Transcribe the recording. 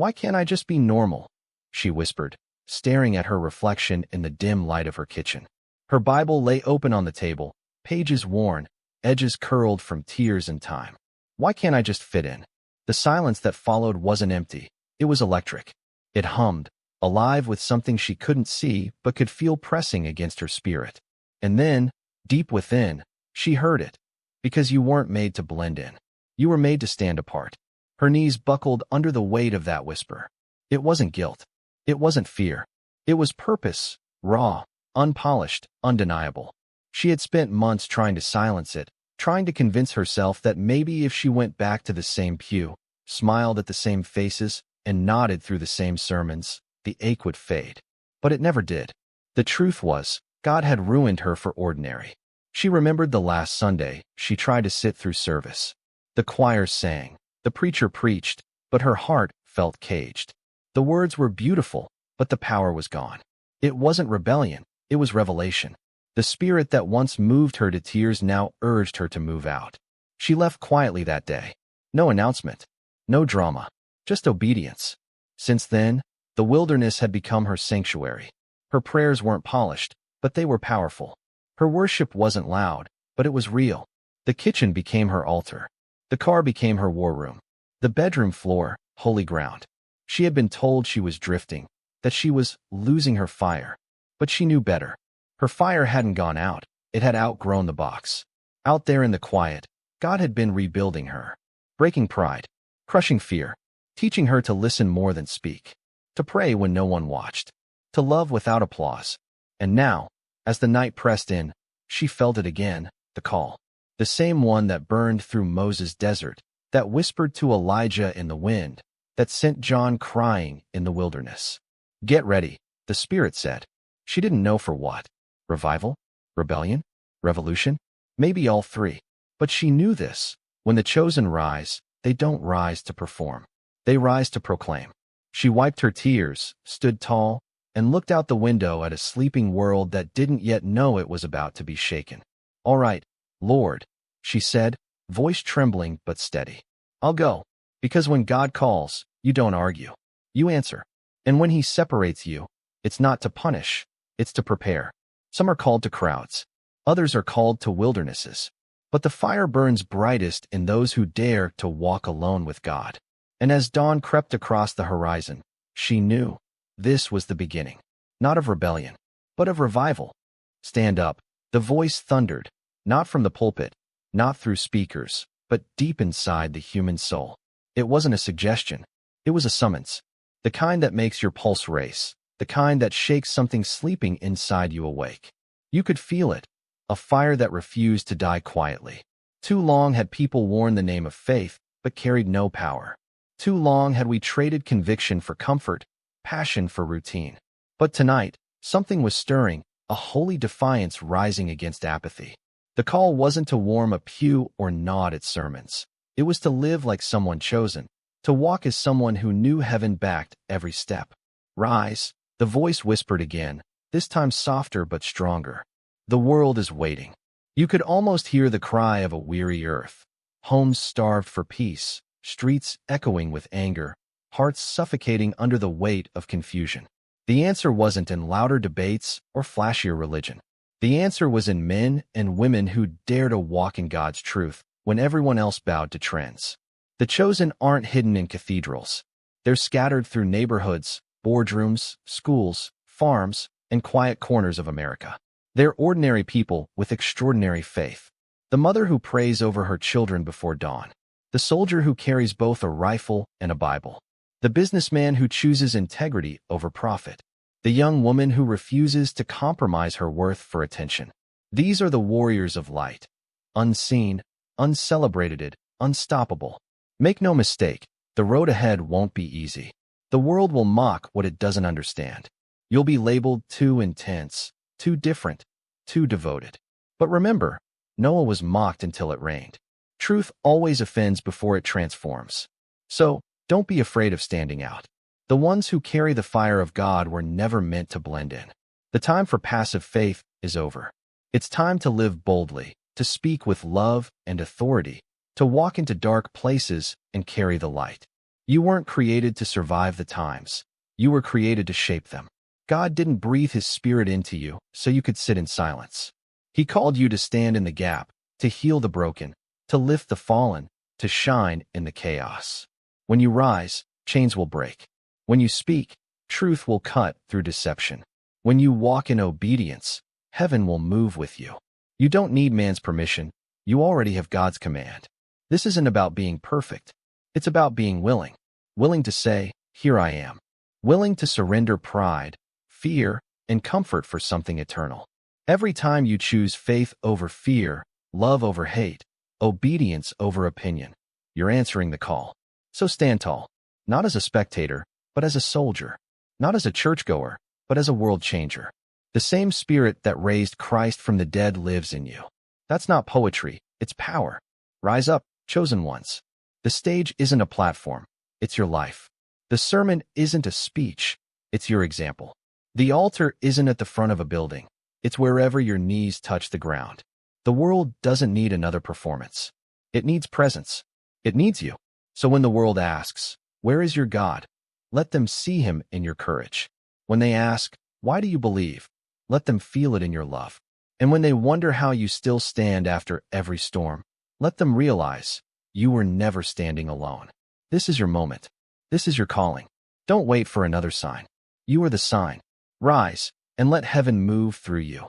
Why can't I just be normal? She whispered, staring at her reflection in the dim light of her kitchen. Her Bible lay open on the table, pages worn, edges curled from tears and time. Why can't I just fit in? The silence that followed wasn't empty. It was electric. It hummed, alive with something she couldn't see but could feel pressing against her spirit. And then, deep within, she heard it. Because you weren't made to blend in. You were made to stand apart. Her knees buckled under the weight of that whisper. It wasn't guilt. It wasn't fear. It was purpose, raw, unpolished, undeniable. She had spent months trying to silence it, trying to convince herself that maybe if she went back to the same pew, smiled at the same faces, and nodded through the same sermons, the ache would fade. But it never did. The truth was, God had ruined her for ordinary. She remembered the last Sunday she tried to sit through service. The choir sang, the preacher preached, but her heart felt caged. The words were beautiful, but the power was gone. It wasn't rebellion, it was revelation. The spirit that once moved her to tears now urged her to move out. She left quietly that day. No announcement, no drama, just obedience. Since then, the wilderness had become her sanctuary. Her prayers weren't polished, but they were powerful. Her worship wasn't loud, but it was real. The kitchen became her altar. The car became her war room. The bedroom floor, holy ground. She had been told she was drifting, that she was losing her fire. But she knew better. Her fire hadn't gone out. It had outgrown the box. Out there in the quiet, God had been rebuilding her, breaking pride, crushing fear, teaching her to listen more than speak, to pray when no one watched, to love without applause. And now, as the night pressed in, she felt it again, the call. The same one that burned through Moses' desert, that whispered to Elijah in the wind, that sent John crying in the wilderness. Get ready, the Spirit said. She didn't know for what. Revival? Rebellion? Revolution? Maybe all three. But she knew this. When the chosen rise, they don't rise to perform. They rise to proclaim. She wiped her tears, stood tall, and looked out the window at a sleeping world that didn't yet know it was about to be shaken. All right, Lord, she said, voice trembling but steady. I'll go. Because when God calls, you don't argue. You answer. And when he separates you, it's not to punish, it's to prepare. Some are called to crowds. Others are called to wildernesses. But the fire burns brightest in those who dare to walk alone with God. And as dawn crept across the horizon, she knew this was the beginning, not of rebellion, but of revival. Stand up, the voice thundered, not from the pulpit, not through speakers, but deep inside the human soul. It wasn't a suggestion, it was a summons. The kind that makes your pulse race, the kind that shakes something sleeping inside you awake. You could feel it, a fire that refused to die quietly. Too long had people worn the name of faith, but carried no power. Too long had we traded conviction for comfort, passion for routine. But tonight, something was stirring, a holy defiance rising against apathy. The call wasn't to warm a pew or nod at sermons. It was to live like someone chosen, to walk as someone who knew heaven backed every step. Rise, the voice whispered again, this time softer but stronger. The world is waiting. You could almost hear the cry of a weary earth. Homes starved for peace, streets echoing with anger, hearts suffocating under the weight of confusion. The answer wasn't in louder debates or flashier religion. The answer was in men and women who dare to walk in God's truth when everyone else bowed to trends. The chosen aren't hidden in cathedrals. They're scattered through neighborhoods, boardrooms, schools, farms, and quiet corners of America. They're ordinary people with extraordinary faith. The mother who prays over her children before dawn. The soldier who carries both a rifle and a Bible. The businessman who chooses integrity over profit. The young woman who refuses to compromise her worth for attention. These are the warriors of light. Unseen, uncelebrated, unstoppable. Make no mistake, the road ahead won't be easy. The world will mock what it doesn't understand. You'll be labeled too intense, too different, too devoted. But remember, Noah was mocked until it rained. Truth always offends before it transforms. So, don't be afraid of standing out. The ones who carry the fire of God were never meant to blend in. The time for passive faith is over. It's time to live boldly, to speak with love and authority, to walk into dark places and carry the light. You weren't created to survive the times. You were created to shape them. God didn't breathe his spirit into you so you could sit in silence. He called you to stand in the gap, to heal the broken, to lift the fallen, to shine in the chaos. When you rise, chains will break. When you speak, truth will cut through deception. When you walk in obedience, heaven will move with you. You don't need man's permission. You already have God's command. This isn't about being perfect. It's about being willing. Willing to say, "Here I am." Willing to surrender pride, fear, and comfort for something eternal. Every time you choose faith over fear, love over hate, obedience over opinion, you're answering the call. So stand tall, not as a spectator, but as a soldier. Not as a churchgoer, but as a world changer. The same spirit that raised Christ from the dead lives in you. That's not poetry, it's power. Rise up, chosen ones. The stage isn't a platform, it's your life. The sermon isn't a speech, it's your example. The altar isn't at the front of a building, it's wherever your knees touch the ground. The world doesn't need another performance. It needs presence. It needs you. So when the world asks, "Where is your God?" let them see him in your courage. When they ask, "Why do you believe?" let them feel it in your love. And when they wonder how you still stand after every storm, let them realize you were never standing alone. This is your moment. This is your calling. Don't wait for another sign. You are the sign. Rise and let heaven move through you.